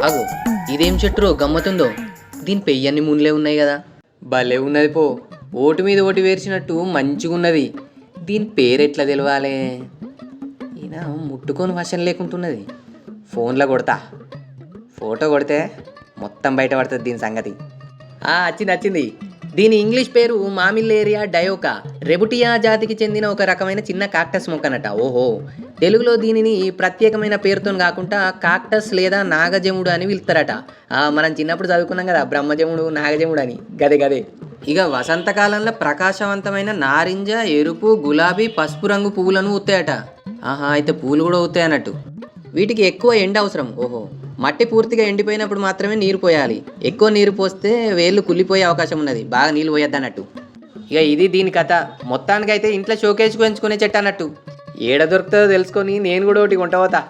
ఆగు, ఇదేం చెట్టు గమ్మతుందో. దీని పెయ్యన్ని మున్లే ఉన్నాయి కదా. భలే ఉన్నది పో, ఓటు మీద ఓటు వేర్చినట్టు మంచిగా ఉన్నది. దీని పేరు ఎట్లా తెలవాలే? ఈయన ముట్టుకొని వశం లేకుంటున్నది. ఫోన్లో కొడతా, ఫోటో కొడితే మొత్తం బయట పడుతుంది దీని సంగతి. వచ్చింది. దీని ఇంగ్లీష్ పేరు మామిల్లేరియా డయోకా రెబుటియా జాతికి చెందిన ఒక రకమైన చిన్న కాక్టస్ మొక్కనట. ఓహో, తెలుగులో దీనిని ప్రత్యేకమైన పేరుతో కాకుండా కాక్టస్ లేదా నాగజముడు అని పిలుస్తారట. మనం చిన్నప్పుడు చదువుకున్నాం కదా, బ్రహ్మజముడు నాగజముడు అని. గదే. ఇక వసంతకాలంలో ప్రకాశవంతమైన నారింజ, ఎరుపు, గులాబీ, పసుపు రంగు పువ్వులను ఊతాయట. అయితే పూలు కూడా ఊతాయి అన్నట్టు. వీటికి ఎక్కువ ఎండ అవసరం. ఓహో, మట్టి పూర్తిగా ఎండిపోయినప్పుడు మాత్రమే నీరు పోయాలి. ఎక్కువ నీరు పోస్తే వేళ్ళు కుళ్ళిపోయే అవకాశం ఉన్నది. బాగా నీళ్ళు పోయొద్దు అన్నట్టు. ఇక ఇది దీని కథ. మొత్తానికైతే ఇంట్లో షోకేజ్కి పెంచుకునే చెట్టు అన్నట్టు. ఏడ దొరుకుతుందో తెలుసుకొని నేను కూడా ఒకటి కొంటపోతా.